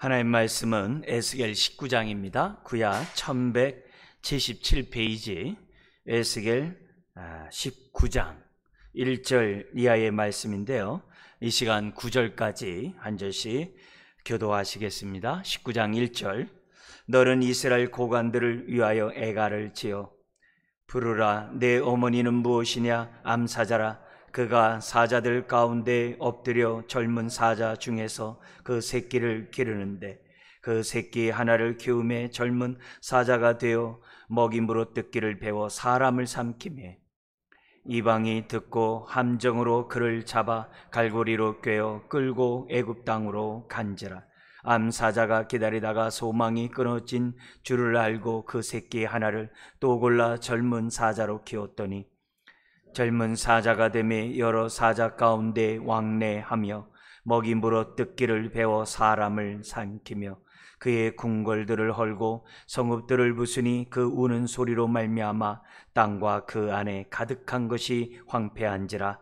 하나님 말씀은 에스겔 19장입니다. 구약 1177페이지 에스겔 19장 1절 이하의 말씀인데요. 이 시간 9절까지 한 절씩 교도하시겠습니다. 19장 1절. 너는 이스라엘 고관들을 위하여 애가를 지어 부르라. 내 어머니는 무엇이냐? 암사자라. 그가 사자들 가운데 엎드려 젊은 사자 중에서 그 새끼를 기르는데 그 새끼 하나를 키우매 젊은 사자가 되어 먹임으로 뜯기를 배워 사람을 삼키매 이방이 듣고 함정으로 그를 잡아 갈고리로 꿰어 끌고 애굽 땅으로 간지라. 암사자가 기다리다가 소망이 끊어진 줄을 알고 그 새끼 하나를 또 골라 젊은 사자로 키웠더니 젊은 사자가 되매 여러 사자 가운데 왕래하며 먹이물어 뜯기를 배워 사람을 삼키며 그의 궁궐들을 헐고 성읍들을 부수니 그 우는 소리로 말미암아 땅과 그 안에 가득한 것이 황폐한지라.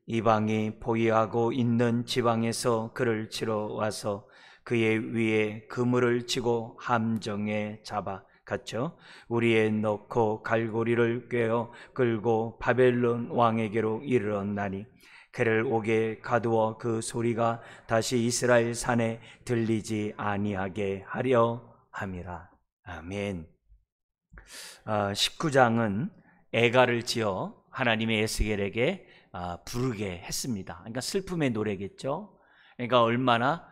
이방이 포위하고 있는 지방에서 그를 치러 와서 그의 위에 그물을 치고 함정에 잡아 갔죠. 우리에 넣고 갈고리를 꿰어 끌고 바벨론 왕에게로 이르렀나니 그를 옥에 가두어 그 소리가 다시 이스라엘 산에 들리지 아니하게 하려 함이라. 아멘. 19장은 애가를 지어 하나님의 에스겔에게 부르게 했습니다. 그러니까 슬픔의 노래겠죠. 그러니까 얼마나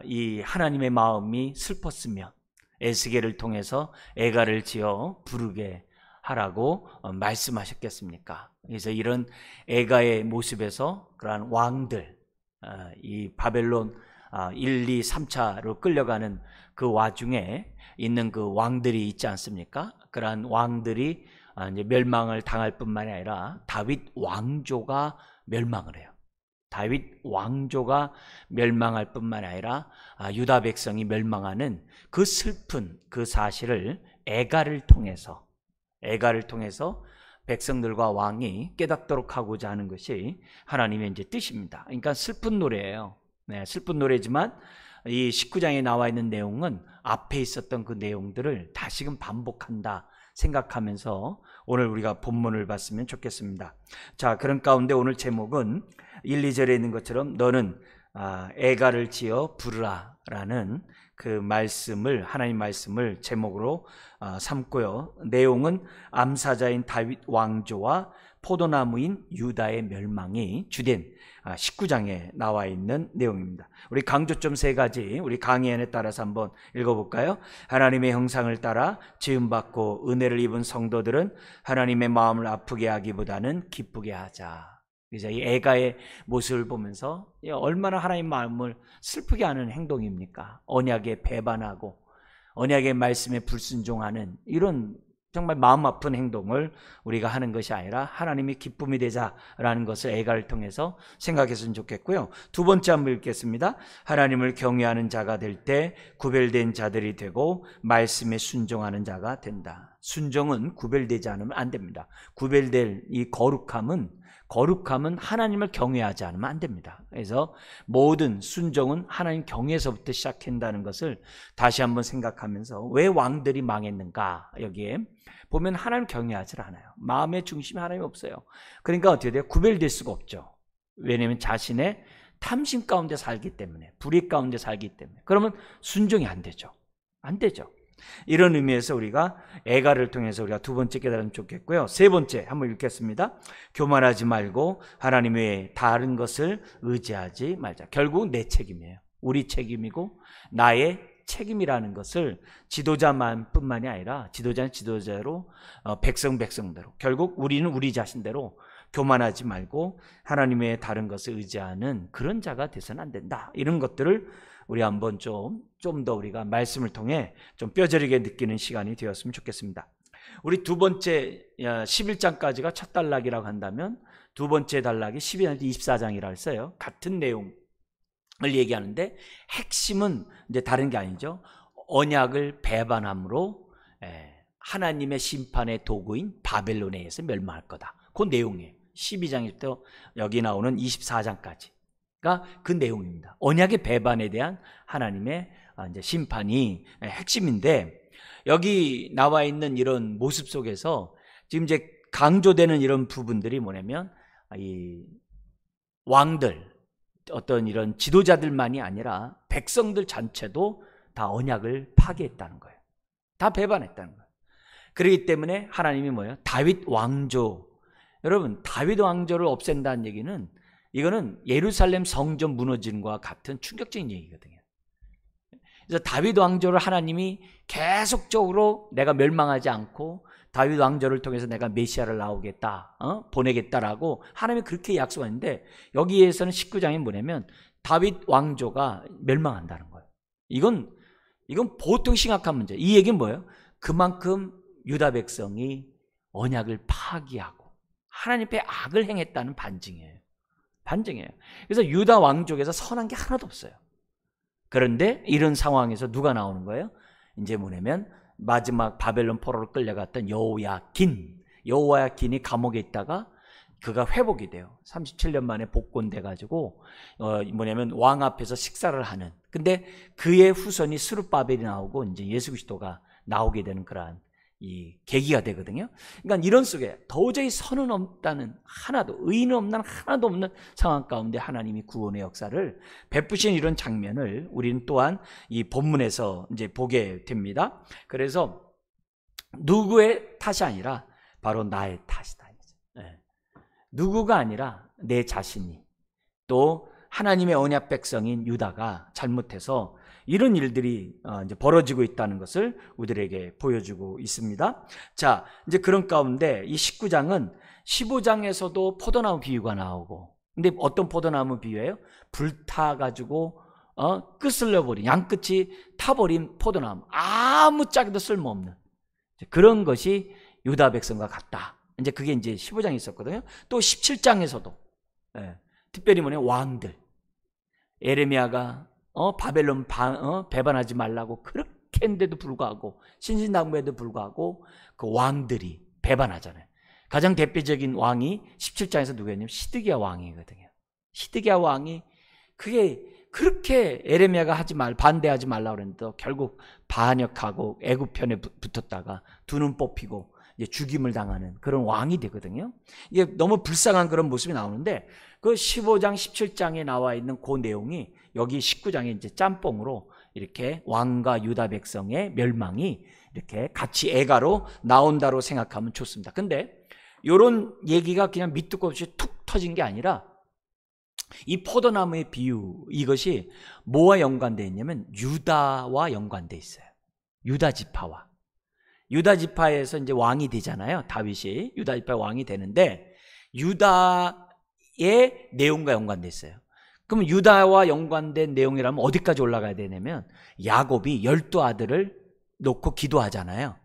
이 하나님의 마음이 슬펐으면 에스겔을 통해서 애가를 지어 부르게 하라고 말씀하셨겠습니까? 그래서 이런 애가의 모습에서 그러한 왕들, 이 바벨론 1, 2, 3차로 끌려가는 그 와중에 있는 그 왕들이 있지 않습니까? 그러한 왕들이 이제 멸망을 당할 뿐만이 아니라 다윗 왕조가 멸망을 해요. 다윗 왕조가 멸망할 뿐만 아니라 유다 백성이 멸망하는 그 슬픈 그 사실을 애가를 통해서 백성들과 왕이 깨닫도록 하고자 하는 것이 하나님의 이제 뜻입니다. 그러니까 슬픈 노래예요. 네, 슬픈 노래지만 이 19장에 나와 있는 내용은 앞에 있었던 그 내용들을 다시금 반복한다 생각하면서 오늘 우리가 본문을 봤으면 좋겠습니다. 자, 그런 가운데 오늘 제목은 1, 2절에 있는 것처럼 너는 애가를 지어 부르라 라는 그 말씀을, 하나님 말씀을 제목으로 삼고요. 내용은 암사자인 다윗 왕조와 포도나무인 유다의 멸망이 주된 19장에 나와 있는 내용입니다. 우리 강조점 세 가지 우리 강의안에 따라서 한번 읽어볼까요? 하나님의 형상을 따라 지음받고 은혜를 입은 성도들은 하나님의 마음을 아프게 하기보다는 기쁘게 하자. 그래서 이 애가의 모습을 보면서 얼마나 하나님 마음을 슬프게 하는 행동입니까? 언약에 배반하고 언약의 말씀에 불순종하는 이런 정말 마음 아픈 행동을 우리가 하는 것이 아니라 하나님이 기쁨이 되자라는 것을 애가를 통해서 생각했으면 좋겠고요. 두 번째 한번 읽겠습니다. 하나님을 경외하는 자가 될 때 구별된 자들이 되고 말씀에 순종하는 자가 된다. 순종은 구별되지 않으면 안 됩니다. 구별될 이 거룩함은 하나님을 경외하지 않으면 안 됩니다. 그래서 모든 순종은 하나님 경외에서부터 시작한다는 것을 다시 한번 생각하면서 왜 왕들이 망했는가, 여기에 보면 하나님 경외하지 않아요. 마음의 중심에 하나님이 없어요. 그러니까 어떻게 돼요? 구별될 수가 없죠. 왜냐하면 자신의 탐심 가운데 살기 때문에, 불의 가운데 살기 때문에. 그러면 순종이 안 되죠. 이런 의미에서 우리가 애가를 통해서 우리가 두 번째 깨달으면 좋겠고요. 세 번째 한번 읽겠습니다. 교만하지 말고 하나님 외에 다른 것을 의지하지 말자. 결국 내 책임이에요. 우리 책임이고 나의 책임이라는 것을 지도자만 뿐만이 아니라 지도자는 지도자로 백성대로 결국 우리는 우리 자신대로 교만하지 말고 하나님 외에 다른 것을 의지하는 그런 자가 돼서는 안 된다. 이런 것들을 우리 한번 좀 더 우리가 말씀을 통해 좀 뼈저리게 느끼는 시간이 되었으면 좋겠습니다. 우리 두 번째 11장까지가 첫 단락이라고 한다면 두 번째 단락이 12장 24장이라고 했어요. 같은 내용을 얘기하는데 핵심은 이제 다른 게 아니죠. 언약을 배반함으로 하나님의 심판의 도구인 바벨론에 의해서 멸망할 거다. 그 내용이에요. 12장부터 여기 나오는 24장까지. 그 내용입니다. 언약의 배반에 대한 하나님의 이제 심판이 핵심인데, 여기 나와 있는 이런 모습 속에서 지금 이제 강조되는 이런 부분들이 뭐냐면, 이 왕들, 어떤 이런 지도자들만이 아니라 백성들 전체도 다 언약을 파괴했다는 거예요. 다 배반했다는 거예요. 그렇기 때문에 하나님이 뭐예요? 다윗 왕조. 여러분, 다윗 왕조를 없앤다는 얘기는, 이거는 예루살렘 성전 무너지는 것과 같은 충격적인 얘기거든요. 그래서 다윗 왕조를 하나님이 계속적으로 내가 멸망하지 않고 다윗 왕조를 통해서 내가 메시아를 나오겠다, 보내겠다라고 하나님이 그렇게 약속했는데, 여기에서는 19장이 뭐냐면 다윗 왕조가 멸망한다는 거예요. 이건 보통 심각한 문제. 이 얘기는 뭐예요? 그만큼 유다 백성이 언약을 파기하고 하나님 앞에 악을 행했다는 반증이에요. 반증이에요. 그래서 유다 왕족에서 선한 게 하나도 없어요. 그런데 이런 상황에서 누가 나오는 거예요? 이제 뭐냐면 마지막 바벨론 포로로 끌려갔던 여호야긴이 감옥에 있다가 그가 회복이 돼요. 37년 만에 복권돼 가지고 뭐냐면 왕 앞에서 식사를 하는. 근데 그의 후손이 스룹바벨이 나오고 이제 예수 그리스도가 나오게 되는 그러한 이 계기가 되거든요. 그러니까 이런 속에 도저히 선은 없다는, 하나도 의인은 없는, 하나도 없는 상황 가운데 하나님이 구원의 역사를 베푸신 이런 장면을 우리는 또한 이 본문에서 이제 보게 됩니다. 그래서 누구의 탓이 아니라 바로 나의 탓이다. 네. 누구가 아니라 내 자신이, 또 하나님의 언약 백성인 유다가 잘못해서 이런 일들이 이제 벌어지고 있다는 것을 우리들에게 보여주고 있습니다. 자, 이제 그런 가운데 이 19장은 15장에서도 포도나무 비유가 나오고, 근데 어떤 포도나무 비유예요? 불타가지고 끝을 내버린, 양끝이 타버린 포도나무, 아무 짝에도 쓸모없는 그런 것이 유다 백성과 같다. 이제 그게 이제 15장에 있었거든요. 또 17장에서도 특별히 뭐냐, 왕들, 에레미야가 바벨론 배반하지 말라고 그렇게 했는데도 불구하고, 신신당부에도 불구하고 그 왕들이 배반하잖아요. 가장 대표적인 왕이 17장에서 누구였냐면 시드기야 왕이거든요. 시드기야 왕이 그게 그렇게 에레미야가 반대하지 말라고 그랬는데 결국 반역하고 애굽 편에 붙었다가 두 눈 뽑히고 이제 죽임을 당하는 그런 왕이 되거든요. 이게 너무 불쌍한 그런 모습이 나오는데, 그 15장, 17장에 나와 있는 그 내용이 여기 19장에 이제 짬뽕으로 이렇게 왕과 유다 백성의 멸망이 이렇게 같이 애가로 나온다고 생각하면 좋습니다. 근데 이런 얘기가 그냥 밑도 끝 없이 툭 터진 게 아니라, 이 포도나무의 비유, 이것이 뭐와 연관되어 있냐면 유다와 연관되어 있어요. 유다 지파와. 유다 지파에서 이제 왕이 되잖아요. 다윗이 유다 지파 왕이 되는데 유다의 내용과 연관되어 있어요. 그럼 유다와 연관된 내용이라면 어디까지 올라가야 되냐면, 야곱이 12아들을 놓고 기도하잖아요.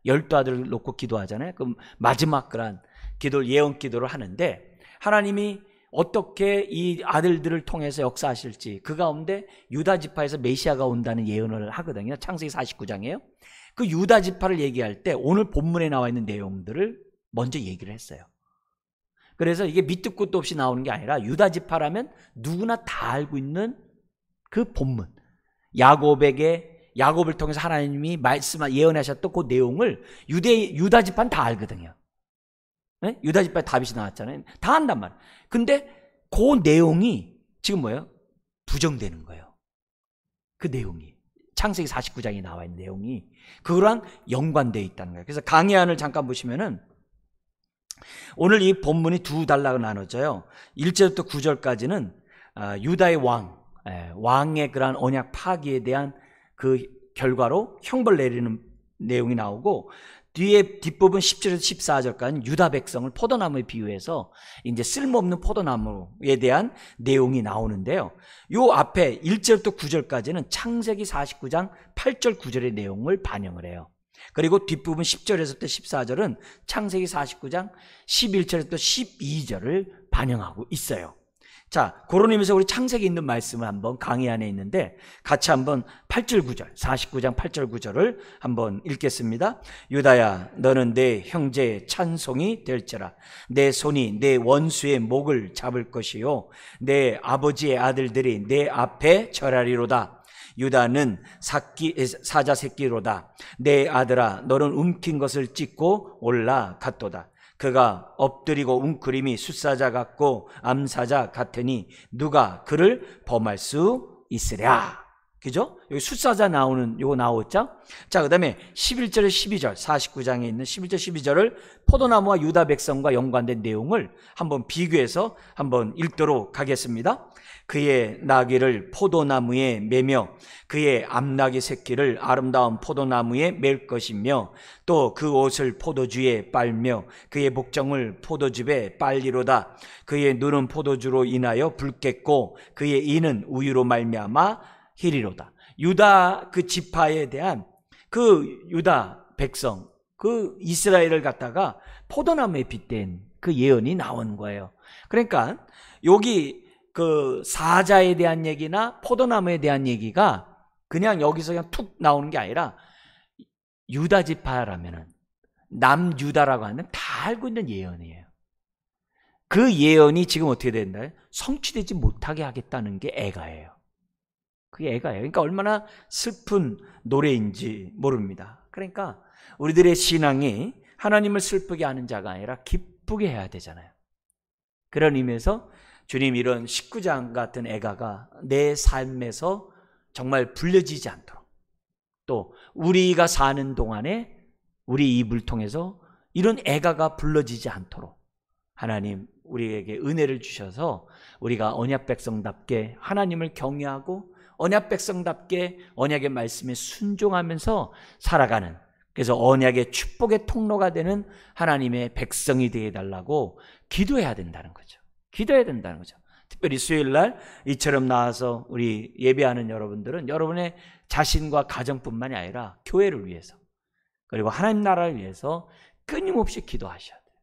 12아들을 놓고 기도하잖아요. 그럼 마지막 그런 기도를, 예언 기도를 하는데, 하나님이 어떻게 이 아들들을 통해서 역사하실지, 그 가운데 유다 지파에서 메시아가 온다는 예언을 하거든요. 창세기 49장이에요. 그 유다 지파를 얘기할 때 오늘 본문에 나와 있는 내용들을 먼저 얘기를 했어요. 그래서 이게 밑도 끝도 없이 나오는 게 아니라 유다 지파라면 누구나 다 알고 있는 그 본문, 야곱을 통해서 하나님이 예언하셨던 그 내용을 유다 지파는 다 알거든요. 네? 유다 지파에 다윗이 나왔잖아요. 다 안단 말이에요. 근데 그 내용이 지금 뭐예요? 부정되는 거예요. 그 내용이 창세기 49장에 나와 있는 내용이 그거랑 연관되어 있다는 거예요. 그래서 강해안을 잠깐 보시면은 오늘 이 본문이 두 단락으로 나눠져요. 1절부터 9절까지는 유다의 왕의 그러한 언약 파기에 대한 그 결과로 형벌 내리는 내용이 나오고, 뒷부분 10절에서 14절까지는 유다 백성을 포도나무에 비유해서 이제 쓸모없는 포도나무에 대한 내용이 나오는데요. 요 앞에 1절부터 9절까지는 창세기 49장 8절 9절의 내용을 반영을 해요. 그리고 뒷부분 10절에서부터 14절은 창세기 49장 11절에서부터 12절을 반영하고 있어요. 자, 그런 의미에서 우리 창세기 있는 말씀을 한번 강의 안에 있는데 같이 한번 8절 9절, 49장 8절 9절을 한번 읽겠습니다. 유다야, 너는 내 형제의 찬송이 될지라. 내 손이 내 원수의 목을 잡을 것이요 내 아버지의 아들들이 내 앞에 절하리로다. 유다는 사자 새끼로다. 내 아들아, 너는 움킨 것을 찢고 올라갔도다. 그가 엎드리고 웅크림이 숫사자 같고 암사자 같으니 누가 그를 범할 수 있으랴. 그죠? 여기 숫사자 나오는 요거 나왔죠? 자, 그 다음에 11절 12절 49장에 있는 11절 12절을 포도나무와 유다 백성과 연관된 내용을 한번 비교해서 한번 읽도록 하겠습니다. 그의 나귀를 포도나무에 매며 그의 암나귀 새끼를 아름다운 포도나무에 맬 것이며 또 그 옷을 포도주에 빨며 그의 복정을 포도즙에 빨리로다. 그의 눈은 포도주로 인하여 붉겠고 그의 이는 우유로 말미암아 희리로다. 유다 그 지파에 대한 그 유다 백성, 그 이스라엘을 갖다가 포도나무에 빗댄 그 예언이 나오는 거예요. 그러니까 여기 그 사자에 대한 얘기나 포도나무에 대한 얘기가 그냥 여기서 그냥 툭 나오는 게 아니라 유다 지파라면은 남유다라고 하는 다 알고 있는 예언이에요. 그 예언이 지금 어떻게 된다? 성취되지 못하게 하겠다는 게 애가예요. 그게 애가예요. 그러니까 얼마나 슬픈 노래인지 모릅니다. 그러니까 우리들의 신앙이 하나님을 슬프게 하는 자가 아니라 기쁘게 해야 되잖아요. 그런 의미에서 주님 이런 19장 같은 애가가 내 삶에서 정말 불려지지 않도록, 또 우리가 사는 동안에 우리 입을 통해서 이런 애가가 불러지지 않도록 하나님 우리에게 은혜를 주셔서 우리가 언약 백성답게 하나님을 경외하고 언약 백성답게 언약의 말씀에 순종하면서 살아가는, 그래서 언약의 축복의 통로가 되는 하나님의 백성이 되어 달라고 기도해야 된다는 거죠. 기도해야 된다는 거죠. 특별히 수요일날 이처럼 나와서 우리 예배하는 여러분들은 여러분의 자신과 가정뿐만이 아니라 교회를 위해서 그리고 하나님 나라를 위해서 끊임없이 기도하셔야 돼요.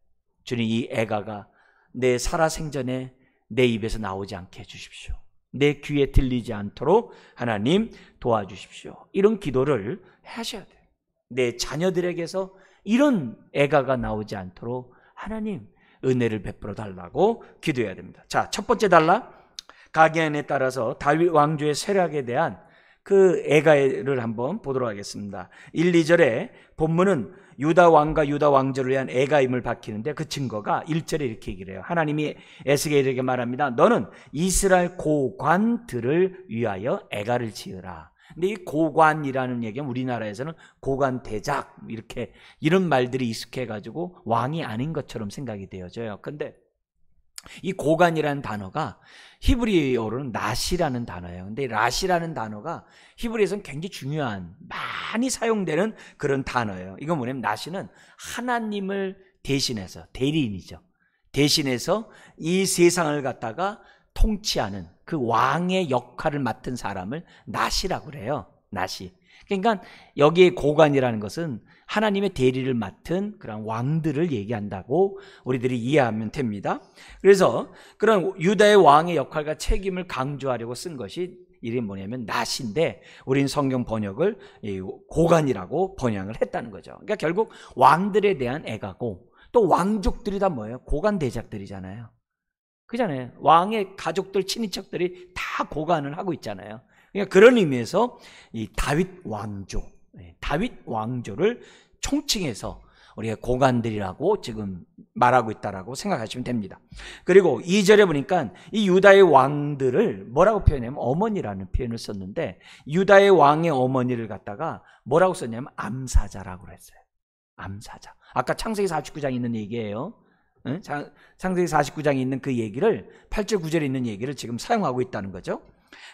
주님 이 애가가 내 살아생전에 내 입에서 나오지 않게 해주십시오. 내 귀에 들리지 않도록 하나님 도와주십시오. 이런 기도를 하셔야 돼요. 내 자녀들에게서 이런 애가가 나오지 않도록 하나님 은혜를 베풀어 달라고 기도해야 됩니다. 자, 첫 번째 단락, 가기안에 따라서 다윗 왕조의 세력에 대한 그 애가를 한번 보도록 하겠습니다. 1, 2절에 본문은 유다 왕과 유다 왕조를 위한 애가임을 밝히는데 그 증거가 1절에 이렇게 얘기를 해요. 하나님이 에스겔에게 말합니다. 너는 이스라엘 고관들을 위하여 애가를 지으라. 근데 이 고관이라는 얘기는 우리나라에서는 고관 대작 이렇게 이런 말들이 익숙해가지고 왕이 아닌 것처럼 생각이 되어져요. 근데 이 고관이라는 단어가 히브리어로는 낫이라는 단어예요. 근데 낫이라는 단어가 히브리에서는 굉장히 중요한, 많이 사용되는 그런 단어예요. 이건 뭐냐면 낫이는 하나님을 대신해서, 대리인이죠. 대신해서 이 세상을 갖다가 통치하는 그 왕의 역할을 맡은 사람을 낫이라고 그래요. 낫이. 그러니까 여기에 고관이라는 것은 하나님의 대리를 맡은 그런 왕들을 얘기한다고 우리들이 이해하면 됩니다. 그래서 그런 유다의 왕의 역할과 책임을 강조하려고 쓴 것이 이름이 뭐냐면 낫인데 우린 성경 번역을 고관이라고 번역을 했다는 거죠. 그러니까 결국 왕들에 대한 애가고, 또 왕족들이 다 뭐예요? 고관 대작들이잖아요. 그잖아요. 왕의 가족들, 친인척들이 다 고관을 하고 있잖아요. 그러니까 그런 의미에서 이 다윗 왕조를 총칭해서 우리가 고관들이라고 지금 말하고 있다라고 생각하시면 됩니다. 그리고 2절에 보니까 이 유다의 왕들을 뭐라고 표현하냐면 어머니라는 표현을 썼는데, 유다의 왕의 어머니를 갖다가 뭐라고 썼냐면 암사자라고 했어요. 암사자. 아까 창세기 49장에 있는 얘기예요. 창세기 49장에 있는 그 얘기를 8절 9절에 있는 얘기를 지금 사용하고 있다는 거죠.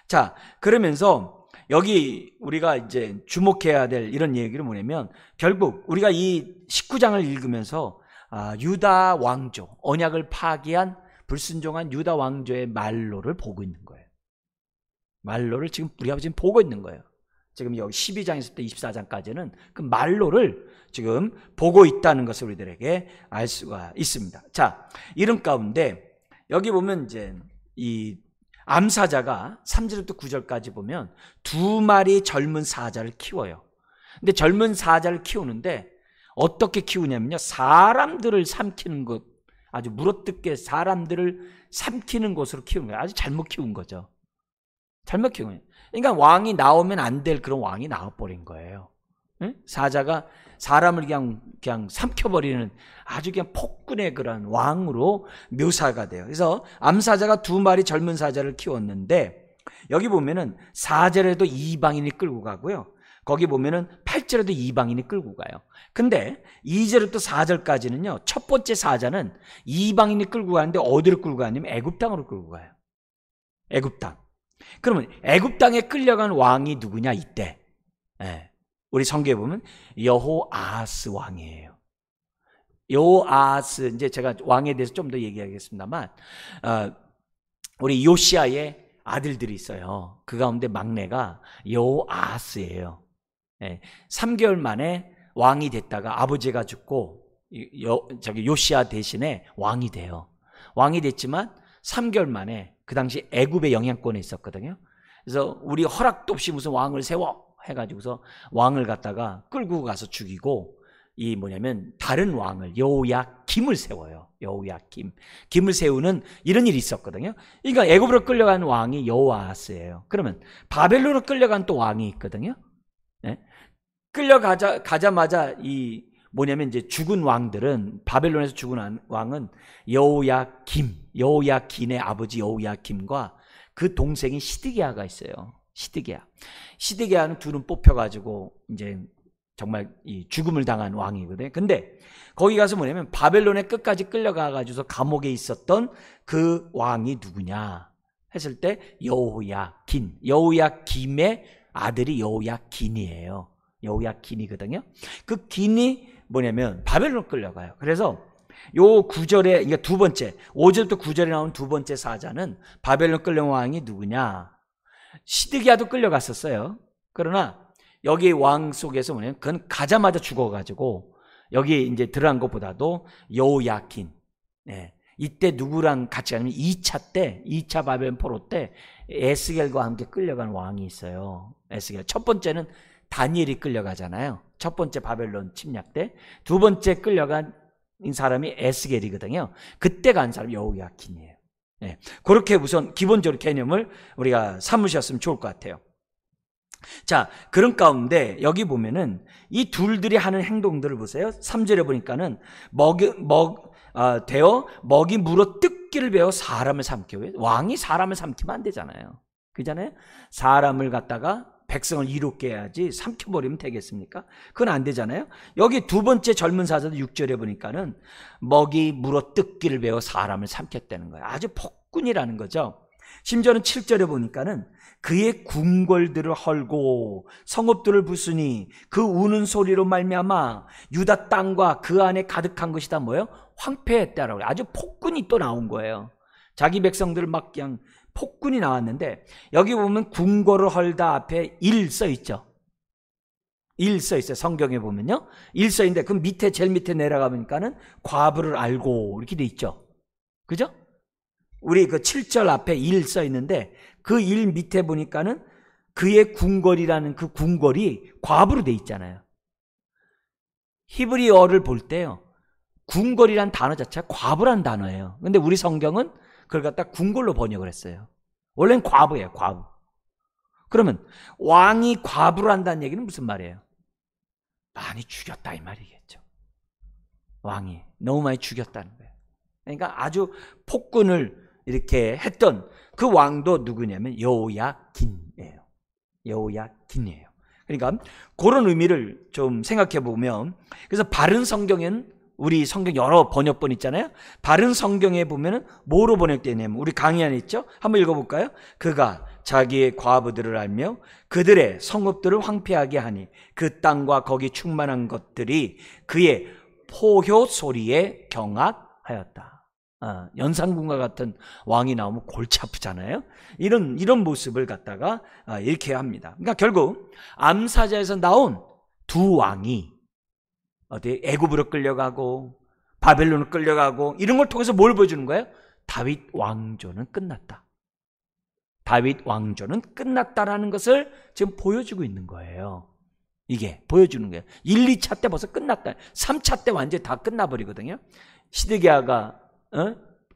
자, 그러면서 여기 우리가 이제 주목해야 될 이런 얘기는 뭐냐면, 결국 우리가 이 19장을 읽으면서 유다 왕조, 언약을 파기한 불순종한 유다 왕조의 말로를 보고 있는 거예요. 말로를 지금 우리가 지금 보고 있는 거예요. 지금 여기 12장에서부터 24장까지는 그 말로를 지금 보고 있다는 것을 우리들에게 알 수가 있습니다. 자, 이런 가운데 여기 보면 이제 이 암사자가 3절부터 9절까지 보면 두 마리 젊은 사자를 키워요. 근데 젊은 사자를 키우는데 어떻게 키우냐면요, 사람들을 삼키는 것, 아주 물어뜯게 사람들을 삼키는 것으로 키우는 거예요. 아주 잘못 키운 거죠. 잘못 키운 거예요. 그러니까 왕이 나오면 안 될 그런 왕이 나와버린 거예요. 응? 사자가 사람을 그냥 삼켜버리는 아주 그냥 폭군의 그런 왕으로 묘사가 돼요. 그래서 암사자가 두 마리 젊은 사자를 키웠는데, 여기 보면은 4절에도 이방인이 끌고 가고요, 거기 보면은 8절에도 이방인이 끌고 가요. 근데 2절부터 4절까지는요, 첫 번째 사자는 이방인이 끌고 가는데 어디로 끌고 가냐면 애굽 땅으로 끌고 가요. 애굽 땅. 그러면 애굽 땅에 끌려간 왕이 누구냐 이때? 우리 성경에 보면 여호아하스 왕이에요. 여호아하스, 이제 제가 왕에 대해서 좀 더 얘기하겠습니다만, 우리 요시아의 아들들이 있어요. 그 가운데 막내가 여호아하스예요. 3개월 만에 왕이 됐다가 아버지가 죽고 요시아 대신에 왕이 돼요. 왕이 됐지만 3개월 만에, 그 당시 애굽의 영향권에 있었거든요. 그래서 우리 허락도 없이 무슨 왕을 세워 해가지고서 왕을 갖다가 끌고 가서 죽이고, 다른 왕을, 여호야김을 세워요. 여호야김. 김을 세우는 이런 일이 있었거든요. 그러니까 애굽으로 끌려간 왕이 여호아하스예요. 그러면 바벨론으로 끌려간 또 왕이 있거든요. 가자마자 이제 죽은 왕들은, 바벨론에서 죽은 왕은 여호야김의 아버지 여호야김과 그 동생이 시드기야가 있어요. 시드기야는 둘은 뽑혀가지고 이제 정말 이 죽음을 당한 왕이거든요. 근데 거기 가서 바벨론에 끝까지 끌려가가지고서 감옥에 있었던 그 왕이 누구냐 했을 때 여호야김의 아들이 여호야긴이에요. 여호야긴이거든요. 그 긴이 바벨론으로 끌려가요. 그래서 요 9절에, 그러니까 두 번째, 5절부터 9절에 나온 두 번째 사자는 바벨론 끌려온 왕이 누구냐? 시드기야도 끌려갔었어요. 그러나 여기 왕 속에서 그건 가자마자 죽어가지고 여기 이제 들어간 것보다도 여호야긴. 이때 누구랑 같이 가냐면 2차 바벨론 포로 때 에스겔과 함께 끌려간 왕이 있어요. 에스겔. 첫 번째는 다니엘이 끌려가잖아요. 첫 번째 바벨론 침략 때. 두 번째 끌려간 사람이 에스겔이거든요. 그때 간 사람이 여호야긴이에요. 그렇게 우선 기본적으로 개념을 우리가 삼으셨으면 좋을 것 같아요. 자, 그런 가운데 여기 보면은 이 둘들이 하는 행동들을 보세요. 3절에 보니까는 먹이 물어 뜯기를 배워 사람을 삼켜. 왕이 사람을 삼키면 안 되잖아요. 그잖아요. 사람을 갖다가 백성을 이롭게 해야지 삼켜버리면 되겠습니까? 그건 안 되잖아요. 여기 두 번째 젊은 사자도 6절에 보니까는 먹이 물어 뜯기를 배워 사람을 삼켰다는 거예요. 아주 폭군이라는 거죠. 심지어는 7절에 보니까는 그의 궁궐들을 헐고 성읍들을 부수니 그 우는 소리로 말미암아 유다 땅과 그 안에 가득한 것이 다 뭐예요? 황폐했다라고. 아주 폭군이 또 나온 거예요. 자기 백성들을 막 그냥 폭군이 나왔는데, 여기 보면 궁궐을 헐다 앞에 일 써 있죠. 일 써 있어요. 성경에 보면요. 일 써 있는데 그 밑에, 제일 밑에 내려가보니까는 과부를 알고 이렇게 돼 있죠. 그죠? 우리 그 7절 앞에 일 써 있는데 그 일 밑에 보니까는 그의 궁궐이라는 그 궁궐이 과부로 돼 있잖아요. 히브리어를 볼 때요, 궁궐이란 단어 자체가 과부란 단어예요. 근데 우리 성경은 그걸 갖다 궁궐로 번역을 했어요. 원래는 과부예요, 과부. 그러면 왕이 과부를 한다는 얘기는 무슨 말이에요? 많이 죽였다 이 말이겠죠. 왕이 너무 많이 죽였다는 거예요. 그러니까 아주 폭군을 이렇게 했던 그 왕도 누구냐면 여호야긴이에요. 여호야긴이에요. 그러니까 그런 의미를 좀 생각해 보면, 그래서 바른 성경에는, 우리 성경 여러 번역본 있잖아요. 바른 성경에 보면은 뭐로 번역되냐면, 우리 강의 안에 있죠? 한번 읽어볼까요? 그가 자기의 과부들을 알며 그들의 성읍들을 황폐하게 하니 그 땅과 거기 충만한 것들이 그의 포효 소리에 경악하였다. 연산군과 같은 왕이 나오면 골치 아프잖아요. 이런 모습을 갖다가 이렇게 합니다. 그러니까 결국 암사자에서 나온 두 왕이 어디 애굽으로 끌려가고 바벨론으로 끌려가고 이런 걸 통해서 뭘 보여주는 거예요? 다윗 왕조는 끝났다. 다윗 왕조는 끝났다라는 것을 지금 보여주고 있는 거예요. 이게 보여주는 거예요. 1, 2차 때 벌써 끝났다. 3차 때 완전히 다 끝나버리거든요. 시드기야가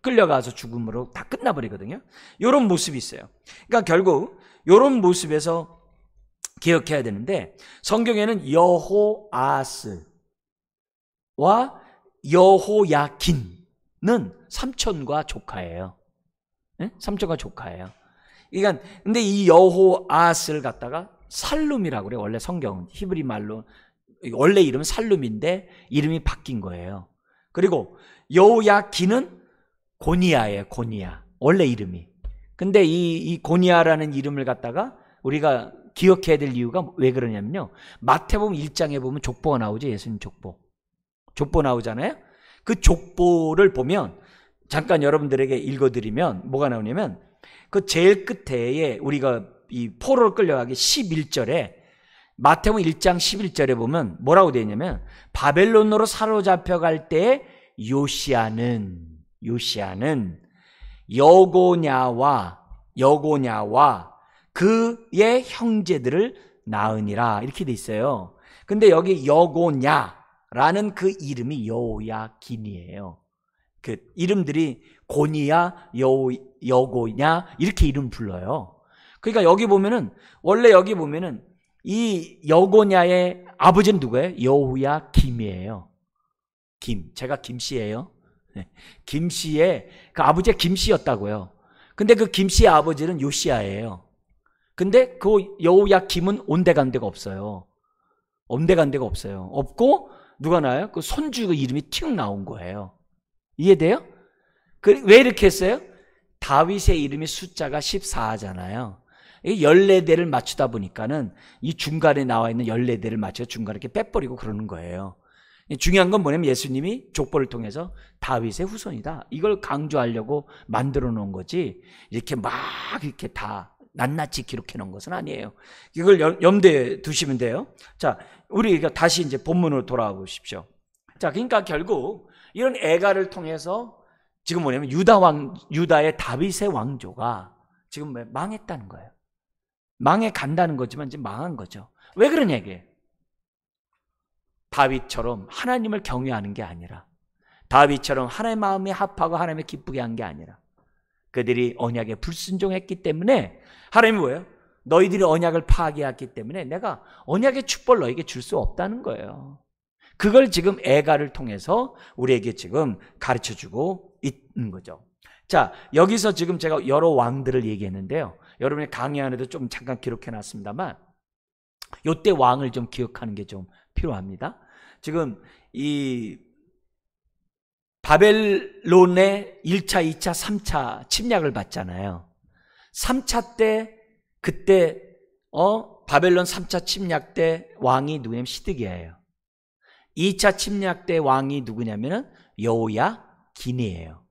끌려가서 죽음으로 다 끝나버리거든요. 이런 모습이 있어요. 그러니까 결국 이런 모습에서 기억해야 되는데, 성경에는 여호아스와 여호야긴은 삼촌과 조카예요. 네? 삼촌과 조카예요. 그러니까 근데 이 여호아스를 갖다가 살룸이라고 그래요. 원래 성경은 히브리 말로 원래 이름은 살룸인데 이름이 바뀐 거예요. 그리고 여호야긴은 고니야예요. 고니야. 원래 이름이. 근데 이 고니야라는 이름을 갖다가 우리가 기억해야 될 이유가 왜 그러냐면요. 마태복음 1장에 보면 족보가 나오죠. 예수님 족보. 족보 나오잖아요. 그 족보를 보면 잠깐 여러분들에게 읽어드리면 뭐가 나오냐면 그 제일 끝에 우리가 이 포로로 끌려가기 11절에 마태복음 1장 11절에 보면 뭐라고 되어 있냐면 바벨론으로 사로잡혀갈 때 요시야는 여고냐와 그의 형제들을 낳으니라 이렇게 돼 있어요. 근데 여기 여고냐라는 그 이름이 여호야긴이에요. 그 이름들이 고니야, 여고냐 이렇게 이름 불러요. 그러니까 여기 보면은 원래 여기 보면은 이 여고냐의 아버지는 누구예요? 여호야김이에요. 제가 김씨예요. 김씨의 그 아버지가 김씨였다고요. 근데 그 김씨의 아버지는 요시야예요. 근데 그 여호야김은 온데간데가 없어요. 온데간데가 없어요. 없고 누가 나와요? 그 손주 이름이 튀어 나온 거예요. 이해돼요? 왜 이렇게 했어요? 다윗의 이름이 숫자가 14잖아요. 14대를 맞추다 보니까는 이 중간에 나와 있는 14대를 맞춰서 중간에 이렇게 빼버리고 그러는 거예요. 중요한 건 뭐냐면 예수님이 족보를 통해서 다윗의 후손이다. 이걸 강조하려고 만들어 놓은 거지 이렇게 막 이렇게 다 낱낱이 기록해 놓은 것은 아니에요. 이걸 염두에 두시면 돼요. 자, 우리 다시 이제 본문으로 돌아가 보십시오. 자, 그러니까 결국 이런 애가를 통해서 지금 뭐냐면 유다의 다윗의 왕조가 지금 망했다는 거예요. 망해 간다는 거지만 지금 망한 거죠. 왜 그러냐 이게. 다윗처럼 하나님을 경외하는 게 아니라, 다윗처럼 하나님의 마음에 합하고 하나님을 기쁘게 한 게 아니라 그들이 언약에 불순종했기 때문에 하나님이 뭐예요? 너희들이 언약을 파괴했기 때문에 내가 언약의 축복을 너에게 줄 수 없다는 거예요. 그걸 지금 애가를 통해서 우리에게 지금 가르쳐주고 있는 거죠. 자, 여기서 지금 제가 여러 왕들을 얘기했는데요. 여러분의 강의 안에도 좀 잠깐 기록해놨습니다만 이때 왕을 좀 기억하는 게 좀 필요합니다. 지금 이 바벨론의 1차, 2차, 3차 침략을 받잖아요. 3차 때 그때 바벨론 3차 침략 때 왕이 누구냐면 시드기야예요. 2차 침략 때 왕이 누구냐면은 여호야긴이에요.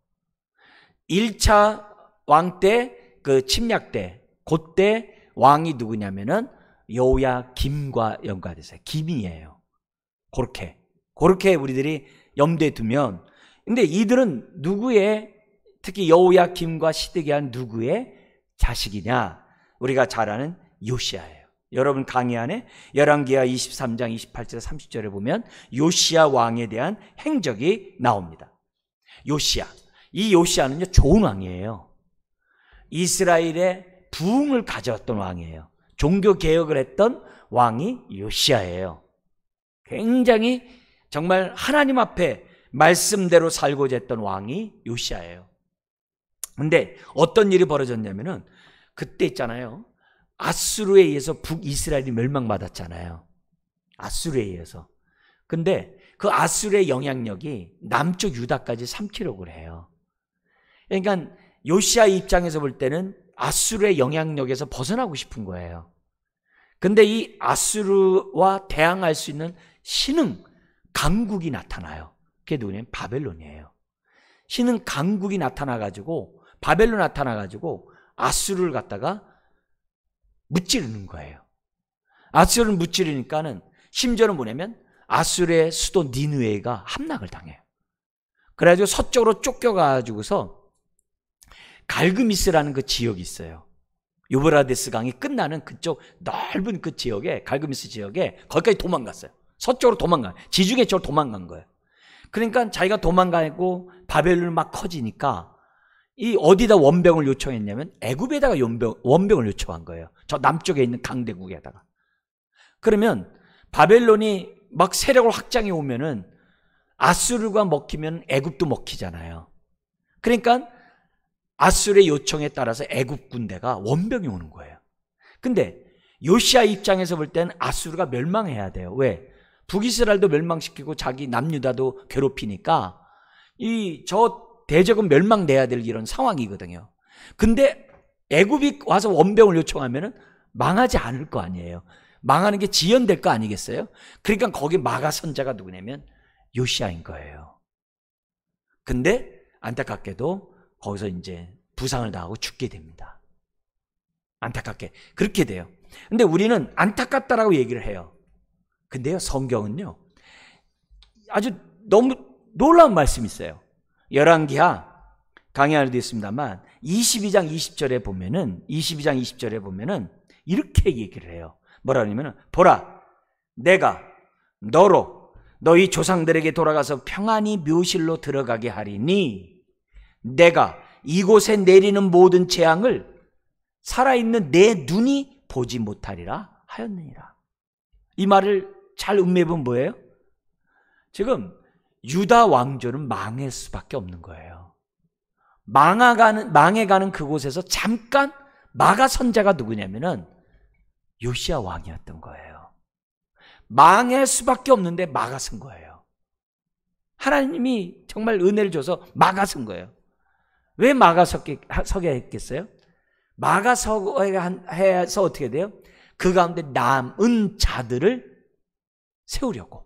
1차 왕 때 그 침략 때 그때 왕이 누구냐면은 여호야김과 연관돼서 김이에요. 그렇게 우리들이 염두에 두면, 근데 이들은 누구의, 특히 여호야김과 시드기야는 누구의 자식이냐? 우리가 잘 아는 요시야예요. 여러분 강의 안에 열왕기하 23장 28절 30절에 보면 요시야 왕에 대한 행적이 나옵니다. 요시야, 이 요시야는요 좋은 왕이에요. 이스라엘의 부흥을 가져왔던 왕이에요. 종교 개혁을 했던 왕이 요시야예요. 굉장히 정말 하나님 앞에 말씀대로 살고자 했던 왕이 요시야예요. 근데 어떤 일이 벌어졌냐면은 그때 있잖아요. 아수르에 의해서 북이스라엘이 멸망받았잖아요. 아수르에 의해서. 근데 그 아수르의 영향력이 남쪽 유다까지 삼키려고 해요. 그러니까 요시야 입장에서 볼 때는 아수르의 영향력에서 벗어나고 싶은 거예요. 근데 이 아수르와 대항할 수 있는 신흥 강국이 나타나요. 그게 누구냐면 바벨론이에요. 신흥 강국이 나타나가지고 바벨론 나타나가지고 아수르를 갖다가 무찌르는 거예요. 아수르를 무찌르니까는 심지어는 뭐냐면 아수르의 수도 니느웨가 함락을 당해요. 그래가지고 서쪽으로 쫓겨가지고서 갈그미스라는 그 지역이 있어요. 유브라데스 강이 끝나는 그쪽 넓은 그 지역에, 갈그미스 지역에 거기까지 도망갔어요. 서쪽으로 지중해 쪽으로 도망간 거예요. 그러니까 자기가 도망가고 바벨론이 막 커지니까 이 어디다 원병을 요청했냐면 애굽에다가 원병을 요청한 거예요. 저 남쪽에 있는 강대국에다가. 그러면 바벨론이 막 세력을 확장해 오면은 아수르가 먹히면 애굽도 먹히잖아요. 그러니까 아수르의 요청에 따라서 애굽 군대가 원병이 오는 거예요. 근데 요시야 입장에서 볼 때는 아수르가 멸망해야 돼요. 왜? 북이스라엘도 멸망시키고 자기 남유다도 괴롭히니까 저 대적은 멸망돼야 될 이런 상황이거든요. 근데 애굽이 와서 원병을 요청하면은 망하지 않을 거 아니에요. 망하는 게 지연될 거 아니겠어요? 그러니까 거기 마가 선자가 누구냐면 요시야인 거예요. 근데 안타깝게도 거기서 이제 부상을 당하고 죽게 됩니다. 안타깝게 그렇게 돼요. 근데 우리는 안타깝다라고 얘기를 해요. 근데요, 성경은요 아주 너무 놀라운 말씀이 있어요. 열왕기하 강의하려도 있습니다만 22장 20절에 보면은 이렇게 얘기를 해요. 뭐라 그러냐면, 보라, 내가 너로 너희 조상들에게 돌아가서 평안히 묘실로 들어가게 하리니 내가 이곳에 내리는 모든 재앙을 살아있는 내 눈이 보지 못하리라 하였느니라. 이 말을 잘 음미해보면 뭐예요? 지금 유다 왕조는 망할 수밖에 없는 거예요. 망해가는 그곳에서 잠깐 마가 선자가 누구냐면은 요시야 왕이었던 거예요. 망할 수밖에 없는데 막아선 거예요. 하나님이 정말 은혜를 줘서 막아선 거예요. 왜 막아서게 했겠어요? 막아서게 해서 어떻게 돼요? 그 가운데 남은 자들을 세우려고.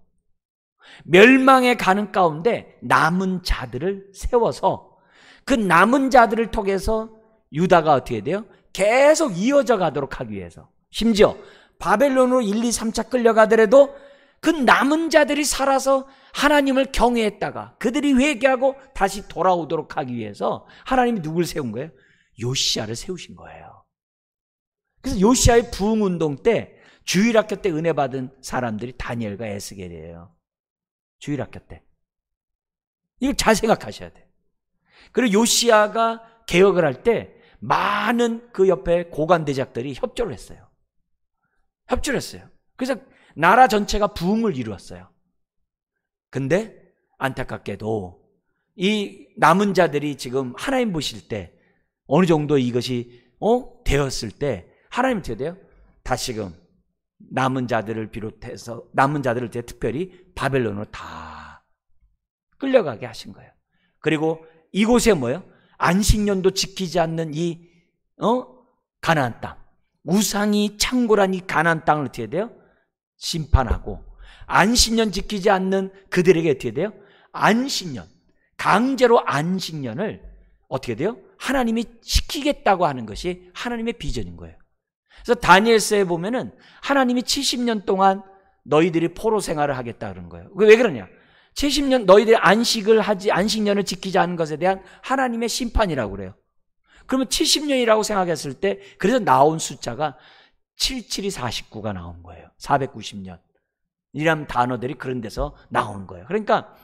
멸망에 가는 가운데 남은 자들을 세워서 그 남은 자들을 통해서 유다가 어떻게 돼요? 계속 이어져 가도록 하기 위해서. 심지어 바벨론으로 1, 2, 3차 끌려가더라도 그 남은 자들이 살아서 하나님을 경외했다가 그들이 회개하고 다시 돌아오도록 하기 위해서 하나님이 누굴 세운 거예요? 요시야를 세우신 거예요. 그래서 요시야의 부흥운동 때 주일학교 때 은혜 받은 사람들이 다니엘과 에스겔이에요. 주일학교 때. 이걸 잘 생각하셔야 돼요. 그리고 요시야가 개혁을 할 때 많은 그 옆에 고관대작들이 협조를 했어요. 그래서 나라 전체가 부흥을 이루었어요. 근데 안타깝게도 이 남은 자들이 지금 하나님 보실 때 어느 정도 이것이 되었을 때 하나님 어떻게 돼요? 다시금 남은 자들을 비롯해서 남은 자들을 특별히 바벨론으로 다 끌려가게 하신 거예요. 그리고 이곳에 뭐예요? 안식년도 지키지 않는 이 가나안 땅, 우상이 창고란 이 가나안 땅을 어떻게 돼요? 심판하고 안식년 지키지 않는 그들에게 어떻게 돼요? 안식년, 강제로 안식년을 어떻게 돼요? 하나님이 시키겠다고 하는 것이 하나님의 비전인 거예요. 그래서 다니엘서에 보면은 하나님이 70년 동안 너희들이 포로 생활을 하겠다 그런 거예요. 왜 그러냐? 70년 너희들이 안식년을 지키지 않은 것에 대한 하나님의 심판이라고 그래요. 그러면 70년이라고 생각했을 때 그래서 나온 숫자가 77이 49가 나온 거예요. 490년. 이란 단어들이 그런 데서 나오는 거예요. 그러니까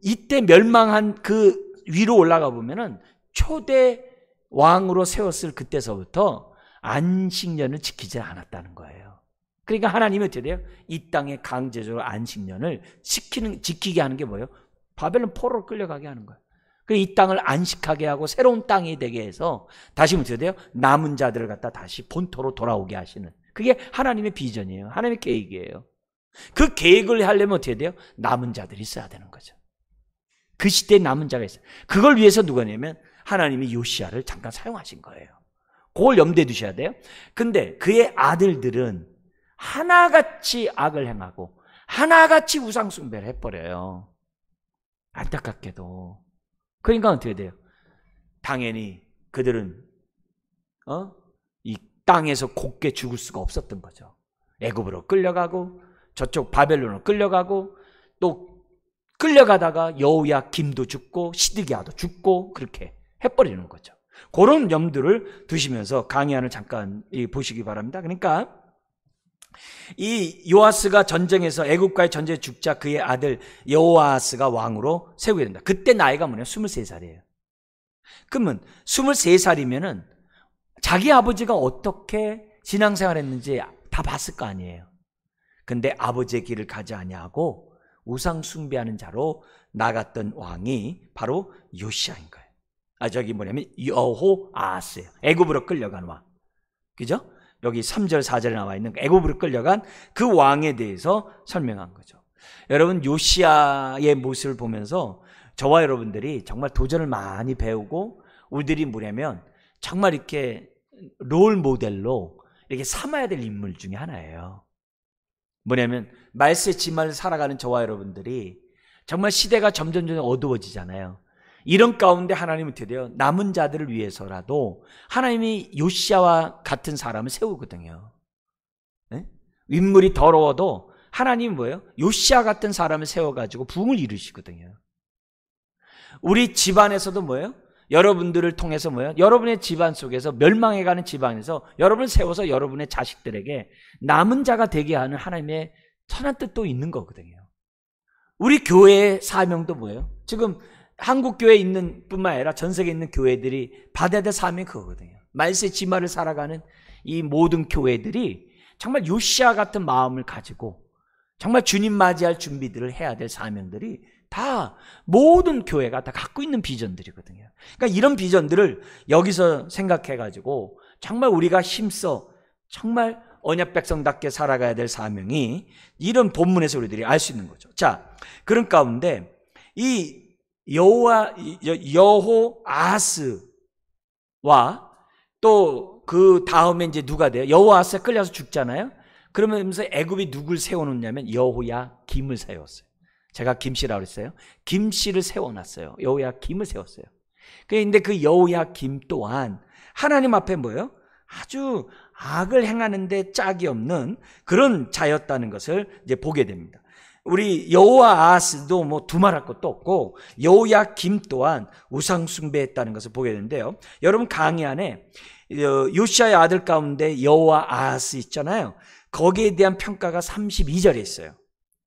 이때 멸망한 그 위로 올라가 보면은 초대 왕으로 세웠을 그때서부터 안식년을 지키지 않았다는 거예요. 그러니까 하나님이 어떻게 돼요? 이 땅에 강제적으로 안식년을 지키게 하는 게 뭐예요? 바벨론 포로로 끌려가게 하는 거예요. 그래서 이 땅을 안식하게 하고 새로운 땅이 되게 해서 다시 어떻게 돼요? 남은 자들을 갖다 다시 본토로 돌아오게 하시는, 그게 하나님의 비전이에요. 하나님의 계획이에요. 그 계획을 하려면 어떻게 돼요? 남은 자들이 있어야 되는 거죠. 그 시대에 남은 자가 있어요. 그걸 위해서 누가냐면 하나님이 요시야를 잠깐 사용하신 거예요. 그걸 염두에 두셔야 돼요. 근데 그의 아들들은 하나같이 악을 행하고 하나같이 우상숭배를 해버려요. 안타깝게도. 그러니까 어떻게 돼요? 당연히 그들은 이 땅에서 곱게 죽을 수가 없었던 거죠. 애굽으로 끌려가고 저쪽 바벨론으로 끌려가고 또 끌려가다가 여우야김도 죽고 시드기야도 죽고 그렇게 해버리는 거죠. 그런 염두를 두시면서 강해안을 잠깐 보시기 바랍니다. 그러니까 이 요아스가 전쟁에서 애굽과의 전쟁에 죽자 그의 아들 여호아스가 왕으로 세우게 된다. 그때 나이가 뭐냐? 23살이에요. 그러면 23살이면은 자기 아버지가 어떻게 신앙생활했는지 다 봤을 거 아니에요. 근데 아버지의 길을 가지 아니하고 우상 숭배하는 자로 나갔던 왕이 바로 요시아인 거예요. 저기 뭐냐면 여호아스예요. 애굽으로 끌려간 왕. 그죠? 여기 3절 4절에 나와 있는 애굽으로 끌려간 그 왕에 대해서 설명한 거죠. 여러분, 요시아의 모습을 보면서 저와 여러분들이 정말 도전을 많이 배우고 우리들이 뭐냐면 정말 이렇게 롤 모델로 이렇게 삼아야 될 인물 중에 하나예요. 뭐냐면 말세 지말을 살아가는 저와 여러분들이 정말 시대가 점점 어두워지잖아요. 이런 가운데 하나님은 드디어 남은 자들을 위해서라도 하나님이 요시아와 같은 사람을 세우거든요. 네? 인물이 더러워도 하나님은 뭐예요? 요시아 같은 사람을 세워가지고 부흥을 이루시거든요. 우리 집안에서도 뭐예요? 여러분들을 통해서 뭐예요? 여러분의 집안 속에서 멸망해가는 집안에서 여러분을 세워서 여러분의 자식들에게 남은 자가 되게 하는 하나님의 선한 뜻도 있는 거거든요. 우리 교회의 사명도 뭐예요? 지금 한국 교회에 있는 뿐만 아니라 전 세계에 있는 교회들이 받아야 될 사명이 그거거든요. 말세 지말을 살아가는 이 모든 교회들이 정말 요시아 같은 마음을 가지고 정말 주님 맞이할 준비들을 해야 될 사명들이 다 모든 교회가 다 갖고 있는 비전들이거든요. 그러니까 이런 비전들을 여기서 생각해가지고 정말 우리가 힘써 정말 언약 백성답게 살아가야 될 사명이 이런 본문에서 우리들이 알 수 있는 거죠. 자, 그런 가운데 이 여호아스와 또 그 다음에 이제 누가 돼요? 여호아스가 끌려서 죽잖아요. 그러면서 애굽이 누굴 세워놓냐면 여호야김을 세웠어요. 제가 김씨라고 그랬어요. 김씨를 세워놨어요. 여호야김을 세웠어요. 그런데 그 여호야김 또한 하나님 앞에 뭐예요? 아주 악을 행하는데 짝이 없는 그런 자였다는 것을 이제 보게 됩니다. 우리 여호아스도 뭐 두말할 것도 없고 여호야김 또한 우상 숭배했다는 것을 보게 되는데요. 여러분, 강의 안에 요시아의 아들 가운데 여호아스 있잖아요. 거기에 대한 평가가 32절에 있어요.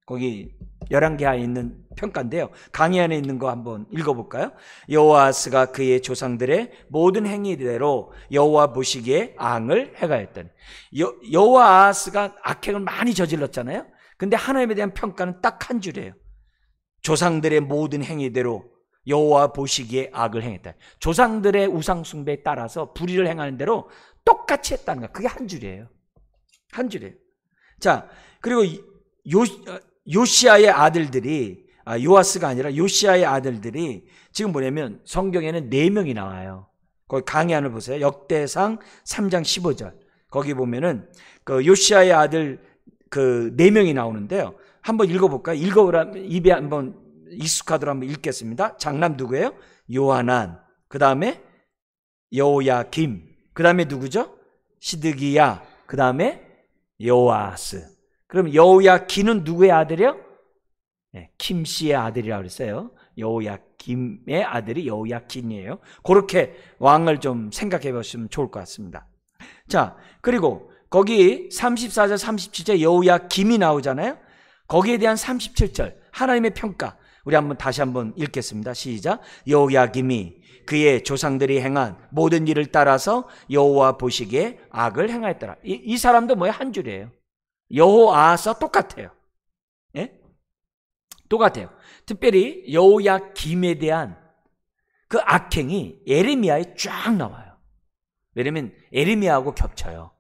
거기 열왕기하에 있는 평가인데요. 강의 안에 있는 거 한번 읽어볼까요? 여호아스가 그의 조상들의 모든 행위대로 여호와 보시기에 악을 행하였더니. 여호아스가 악행을 많이 저질렀잖아요. 근데 하나님에 대한 평가는 딱 한 줄이에요. 조상들의 모든 행위대로 여호와 보시기에 악을 행했다. 조상들의 우상 숭배에 따라서 불의를 행하는 대로 똑같이 했다는 거예요. 그게 한 줄이에요. 한 줄이에요. 자, 그리고 요시아의 아들들이 요아스가 아니라 요시아의 아들들이 지금 뭐냐면 성경에는 4명이 나와요. 거기 강의안을 보세요. 역대상 3장 15절. 거기 보면은 그 요시아의 아들 그 4명이 나오는데요. 한번 읽어볼까요? 읽어보라면 입에 한번 익숙하도록 한번 읽겠습니다. 장남 누구예요? 요하난. 그 다음에 여호야김. 그 다음에 누구죠? 시드기야. 그 다음에 여호아스. 그럼 여호야김은 누구의 아들이요? 네, 김씨의 아들이라고 그랬어요. 여호야김의 아들이 여호야김이에요. 그렇게 왕을 좀 생각해 보시면 좋을 것 같습니다. 자, 그리고 거기 34절 37절 여호야김이 나오잖아요. 거기에 대한 37절 하나님의 평가 우리 다시 한번 읽겠습니다. 시작. 여호야김이 그의 조상들이 행한 모든 일을 따라서 여호와 보시기에 악을 행하였더라. 이 사람도 뭐예요? 한 줄이에요. 여호아스와 똑같아요. 예? 똑같아요. 특별히 여호야김에 대한 그 악행이 에레미야에 쫙 나와요. 왜냐면 에레미야하고 겹쳐요.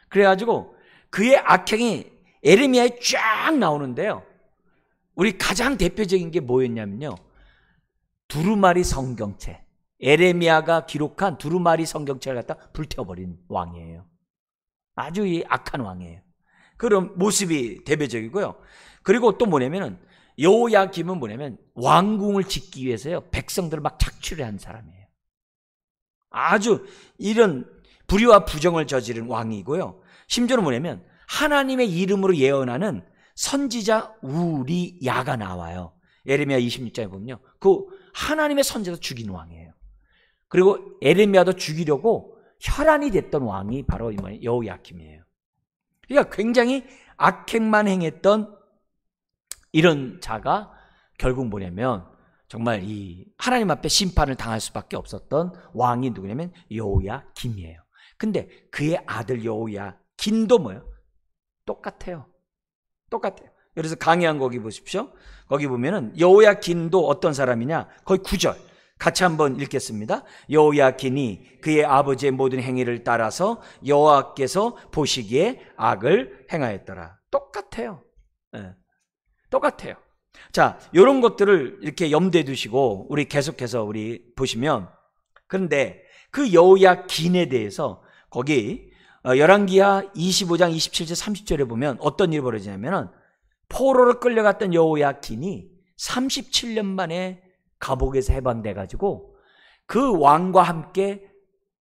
그래가지고 그의 악행이 에레미야에 쫙 나오는데요. 우리 가장 대표적인 게 뭐였냐면요. 두루마리 성경책. 에레미야가 기록한 두루마리 성경책을 갖다 불태워버린 왕이에요. 아주 이 악한 왕이에요. 그런 모습이 대표적이고요. 그리고 또 뭐냐면은 여호야김은 뭐냐면 왕궁을 짓기 위해서요. 백성들을 막 착취를 한 사람이에요. 아주 이런 불의와 부정을 저지른 왕이고요. 심지어는 뭐냐면 하나님의 이름으로 예언하는 선지자 우리야가 나와요. 예레미야 26장에 보면요. 그 하나님의 선지자 죽인 왕이에요. 그리고 에레미야도 죽이려고 혈안이 됐던 왕이 바로 여호야김이에요. 그러니까 굉장히 악행만 행했던 이런 자가 결국 뭐냐면 정말 이 하나님 앞에 심판을 당할 수밖에 없었던 왕이 누구냐면 여호야김이에요. 근데 그의 아들 여호야긴도 뭐예요? 똑같아요. 그래서 강해한 거기 보십시오. 거기 보면은 여호야긴도 어떤 사람이냐? 거의 9절 같이 한번 읽겠습니다. 여호야긴이 그의 아버지의 모든 행위를 따라서 여호와께서 보시기에 악을 행하였더라. 똑같아요. 네. 똑같아요. 자, 이런 것들을 이렇게 염두에 두시고 우리 계속해서 우리 보시면, 그런데 그 여호야긴에 대해서 거기 열왕기하 25장 27절 30절에 보면 어떤 일이 벌어지냐면은 포로로 끌려갔던 여호야긴이 37년 만에 감옥에서 해방돼 가지고 그 왕과 함께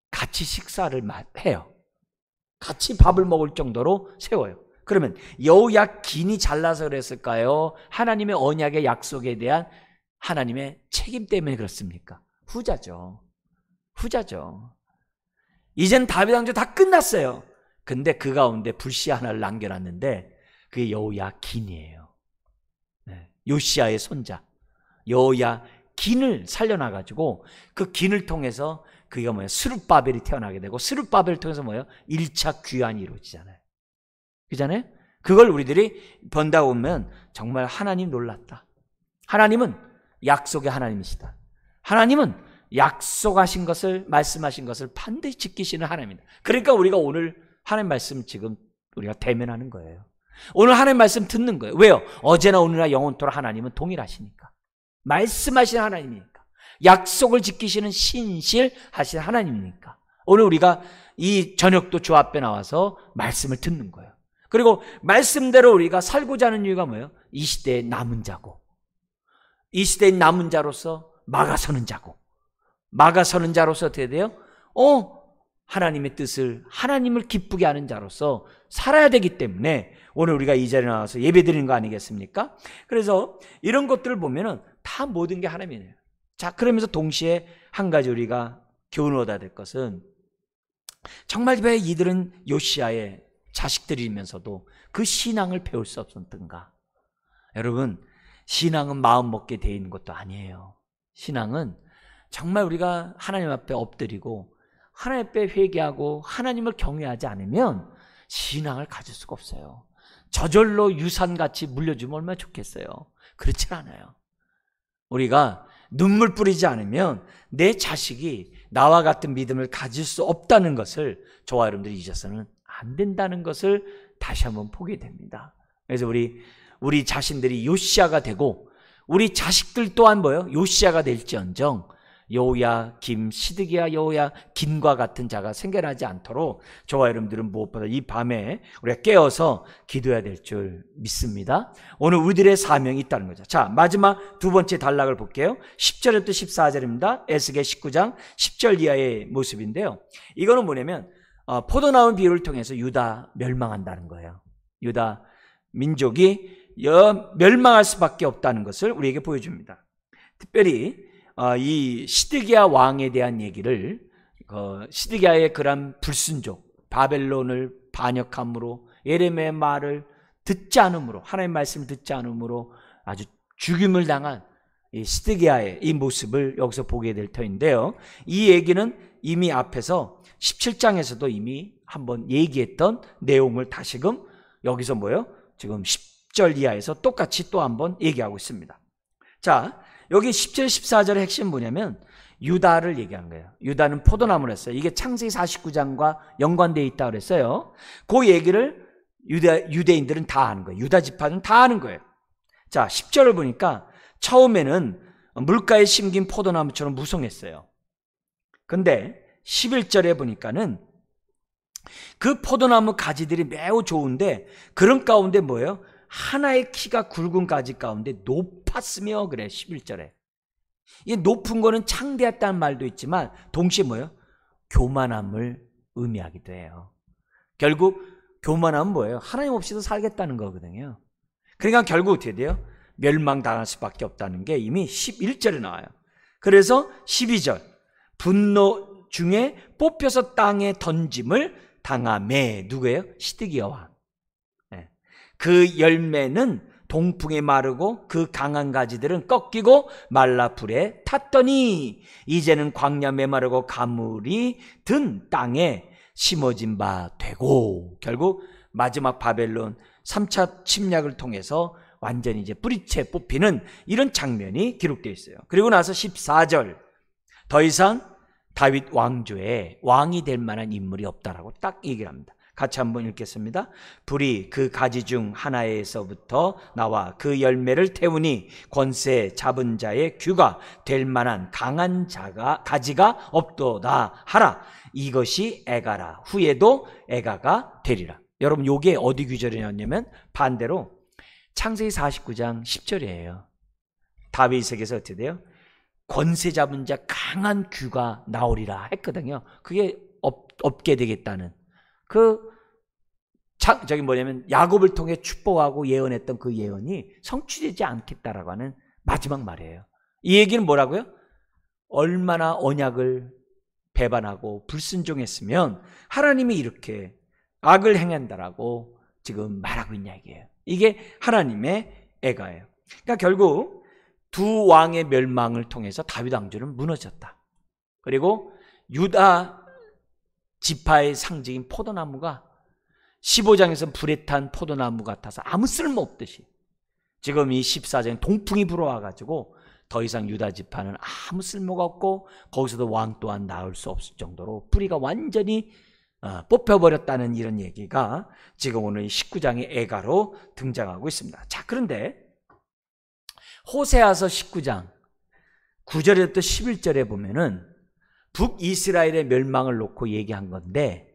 같이 식사를 해요. 같이 밥을 먹을 정도로 세워요. 그러면 여호야긴이 잘나서 그랬을까요? 하나님의 언약의 약속에 대한 하나님의 책임 때문에 그렇습니까? 후자죠. 이젠 다윗 왕조 다 끝났어요. 근데 그 가운데 불씨 하나를 남겨놨는데 그게 여호야긴이에요. 요시야의 손자 여호야긴을 살려놔가지고 그 긴을 통해서 그게 뭐예요? 스룹바벨이 태어나게 되고, 스룹바벨을 통해서 뭐예요? 1차 귀환이 이루어지잖아요. 그잖아요? 그걸 우리들이 본다 보면 정말 하나님 놀랐다. 하나님은 약속의 하나님이시다. 하나님은 약속하신 것을, 말씀하신 것을 반드시 지키시는 하나님입니다. 그러니까 우리가 오늘 하나님 말씀 지금 우리가 대면하는 거예요. 오늘 하나님 말씀 듣는 거예요. 왜요? 어제나 오늘나 영원토록 하나님은 동일하시니까. 말씀하시는 하나님이니까. 약속을 지키시는 신실하신 하나님이니까. 오늘 우리가 이 저녁도 주 앞에 나와서 말씀을 듣는 거예요. 그리고 말씀대로 우리가 살고자 하는 이유가 뭐예요? 이 시대의 남은 자고, 이 시대의 남은 자로서 막아서는 자고, 막아서는 자로서 어떻게 돼요? 하나님의 뜻을, 하나님을 기쁘게 하는 자로서 살아야 되기 때문에 오늘 우리가 이 자리에 나와서 예배 드리는 거 아니겠습니까? 그래서 이런 것들을 보면은 다 모든 게 하나님이에요. 자, 그러면서 동시에 한 가지 우리가 교훈을 얻어야 될 것은, 정말 왜 이들은 요시야의 자식들이면서도 그 신앙을 배울 수 없었던가? 여러분, 신앙은 마음 먹게 되어 있는 것도 아니에요. 신앙은 정말 우리가 하나님 앞에 엎드리고 하나님 앞에 회개하고 하나님을 경외하지 않으면 신앙을 가질 수가 없어요. 저절로 유산같이 물려주면 얼마나 좋겠어요. 그렇지 않아요. 우리가 눈물 뿌리지 않으면 내 자식이 나와 같은 믿음을 가질 수 없다는 것을 저와 여러분들이 잊어서는 안 된다는 것을 다시 한번 보게 됩니다. 그래서 우리 자신들이 요시야가 되고 우리 자식들 또한 뭐예요? 요시야가 될지언정 여호야김, 시드기야, 여호야긴과 같은 자가 생겨나지 않도록 저와 여러분들은 무엇보다 이 밤에 우리가 깨어서 기도해야 될 줄 믿습니다. 오늘 우리들의 사명이 있다는 거죠. 자, 마지막 두 번째 단락을 볼게요. 10절부터 14절입니다. 에스겔 19장 10절 이하의 모습인데요. 이거는 뭐냐면 포도나무 비유를 통해서 유다 멸망한다는 거예요. 유다 민족이 멸망할 수밖에 없다는 것을 우리에게 보여줍니다. 특별히 이 시드기야 왕에 대한 얘기를, 시드기야의 그런 불순종, 바벨론을 반역함으로, 예레미야의 말을 듣지 않음으로, 하나님의 말씀을 듣지 않음으로 아주 죽임을 당한 이 시드기야의 이 모습을 여기서 보게 될 터인데요. 이 얘기는 이미 앞에서 17장에서도 이미 한번 얘기했던 내용을 다시금 여기서 뭐예요? 지금 10절 이하에서 똑같이 또 한번 얘기하고 있습니다. 자, 여기 10절 14절의 핵심은 뭐냐면 유다를 얘기한 거예요. 유다는 포도나무를 했어요. 이게 창세기 49장과 연관되어 있다고 그랬어요. 그 얘기를 유대인들은 다 아는 거예요. 유다 지파는 다 아는 거예요. 자, 10절을 보니까 처음에는 물가에 심긴 포도나무처럼 무성했어요. 근데 11절에 보니까는 그 포도나무 가지들이 매우 좋은데 그런 가운데 뭐예요? 하나의 키가 굵은 가지 가운데 높았으며 그래. 11절에 이 높은 거는 창대했다는 말도 있지만 동시에 뭐예요? 교만함을 의미하기도 해요. 결국 교만함은 뭐예요? 하나님 없이도 살겠다는 거거든요. 그러니까 결국 어떻게 돼요? 멸망당할 수밖에 없다는 게 이미 11절에 나와요. 그래서 12절 분노 중에 뽑혀서 땅에 던짐을 당하매. 누구예요? 시드기야 왕. 그 열매는 동풍에 마르고 그 강한 가지들은 꺾이고 말라 불에 탔더니 이제는 광야 메마르고 가물이 든 땅에 심어진 바 되고, 결국 마지막 바벨론 3차 침략을 통해서 완전히 이제 뿌리채 뽑히는 이런 장면이 기록되어 있어요. 그리고 나서 14절, 더 이상 다윗 왕조에 왕이 될 만한 인물이 없다라고 딱 얘기를 합니다. 같이 한번 읽겠습니다. 불이 그 가지 중 하나에서부터 나와 그 열매를 태우니 권세 잡은 자의 귀가 될 만한 강한 자가 가지가 없도다 하라. 이것이 애가라. 후에도 애가가 되리라. 여러분, 요게 어디 규절이냐면 반대로 창세기 49장 10절이에요. 다윗에게서 어떻게 돼요? 권세 잡은 자 강한 귀가 나오리라 했거든요. 그게 없게 되겠다는 저기 뭐냐면 야곱을 통해 축복하고 예언했던 그 예언이 성취되지 않겠다라고 하는 마지막 말이에요. 이 얘기는 뭐라고요? 얼마나 언약을 배반하고 불순종했으면 하나님이 이렇게 악을 행한다라고 지금 말하고 있냐 이게요. 이게 하나님의 애가예요. 그러니까 결국 두 왕의 멸망을 통해서 다윗 왕조는 무너졌다. 그리고 유다 지파의 상징인 포도나무가 15장에서 불에 탄 포도나무 같아서 아무 쓸모 없듯이 지금 이 14장 동풍이 불어와가지고 더 이상 유다 지파는 아무 쓸모가 없고 거기서도 왕 또한 나올 수 없을 정도로 뿌리가 완전히 뽑혀버렸다는 이런 얘기가 지금 오늘 19장의 애가로 등장하고 있습니다. 자, 그런데 호세아서 19장 9절에부터 11절에 보면은 북이스라엘의 멸망을 놓고 얘기한 건데,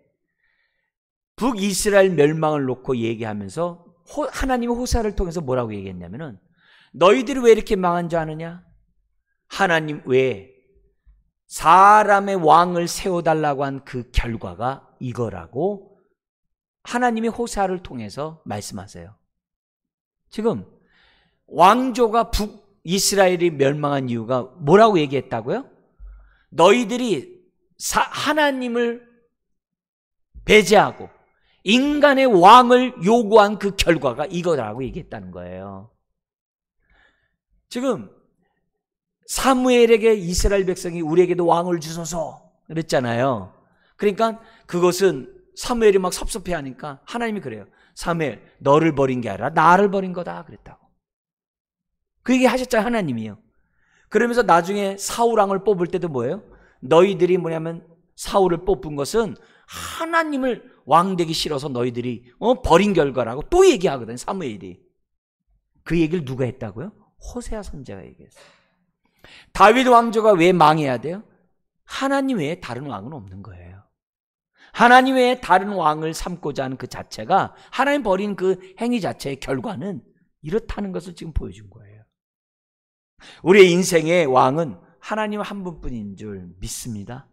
북이스라엘 멸망을 놓고 얘기하면서 하나님이 호세아를 통해서 뭐라고 얘기했냐면은 너희들이 왜 이렇게 망한 줄 아느냐? 하나님 왜 사람의 왕을 세워달라고 한 그 결과가 이거라고 하나님이 호세아를 통해서 말씀하세요. 지금 왕조가 북이스라엘이 멸망한 이유가 뭐라고 얘기했다고요? 너희들이 하나님을 배제하고 인간의 왕을 요구한 그 결과가 이거라고 얘기했다는 거예요. 지금 사무엘에게 이스라엘 백성이 우리에게도 왕을 주소서 그랬잖아요. 그러니까 그것은 사무엘이 막 섭섭해하니까 하나님이 그래요. 사무엘, 너를 버린 게 아니라 나를 버린 거다 그랬다고. 그 얘기 하셨잖아요, 하나님이요. 그러면서 나중에 사울 왕을 뽑을 때도 뭐예요? 너희들이 뭐냐면 사울을 뽑은 것은 하나님을 왕되기 싫어서 너희들이 버린 결과라고 또 얘기하거든요, 사무엘이. 그 얘기를 누가 했다고요? 호세아 선지자가 얘기했어요. 다윗 왕조가 왜 망해야 돼요? 하나님 외에 다른 왕은 없는 거예요. 하나님 외에 다른 왕을 삼고자 하는 그 자체가, 하나님 버린 그 행위 자체의 결과는 이렇다는 것을 지금 보여준 거예요. 우리의 인생의 왕은 하나님 한 분뿐인 줄 믿습니다.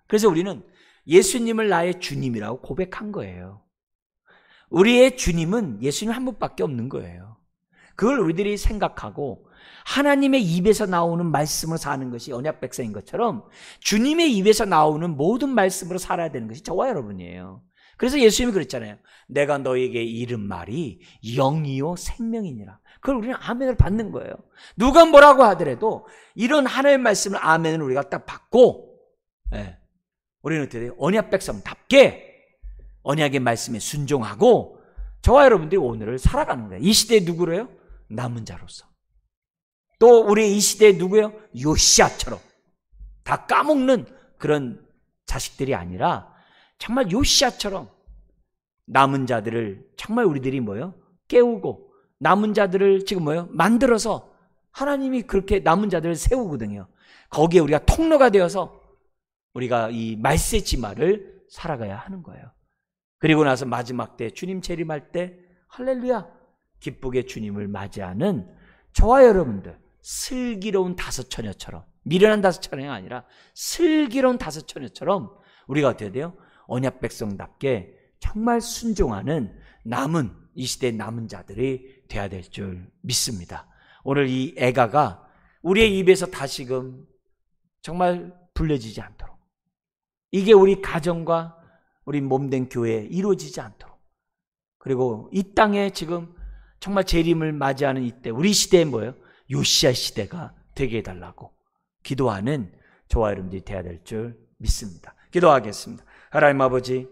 그래서 우리는 예수님을 나의 주님이라고 고백한 거예요. 우리의 주님은 예수님 한 분밖에 없는 거예요. 그걸 우리들이 생각하고 하나님의 입에서 나오는 말씀으로 사는 것이 언약 백성인 것처럼 주님의 입에서 나오는 모든 말씀으로 살아야 되는 것이 저와 여러분이에요. 그래서 예수님이 그랬잖아요. 내가 너에게 이른 말이 영이요 생명이니라. 그걸 우리는 아멘을 받는 거예요. 누가 뭐라고 하더라도 이런 하나님의 말씀을 아멘을 우리가 딱 받고, 우리는 어떻게 돼요? 언약 백성답게 언약의 말씀에 순종하고 저와 여러분들이 오늘을 살아가는 거예요. 이 시대에 누구래요? 남은 자로서. 또 우리 이 시대에 누구예요? 요시아처럼 다 까먹는 그런 자식들이 아니라 정말 요시아처럼 남은 자들을 정말 우리들이 뭐예요? 깨우고 남은 자들을 지금 뭐예요? 만들어서 하나님이 그렇게 남은 자들을 세우거든요. 거기에 우리가 통로가 되어서 우리가 이 말세지마를 살아가야 하는 거예요. 그리고 나서 마지막 때 주님 재림할 때 할렐루야 기쁘게 주님을 맞이하는 저와 여러분들, 슬기로운 다섯 처녀처럼, 미련한 다섯 처녀가 아니라 슬기로운 다섯 처녀처럼 우리가 어떻게 돼요? 언약 백성답게 정말 순종하는 남은 이 시대의 남은 자들이 돼야 될 줄 믿습니다. 오늘 이 애가가 우리의 입에서 다시금 정말 불려지지 않도록, 이게 우리 가정과 우리 몸된 교회에 이루어지지 않도록, 그리고 이 땅에 지금 정말 재림을 맞이하는 이때 우리 시대에 뭐예요? 요시야 시대가 되게 해달라고 기도하는 저와 여러분들이 되어야 될 줄 믿습니다. 기도하겠습니다. 하나님 아버지,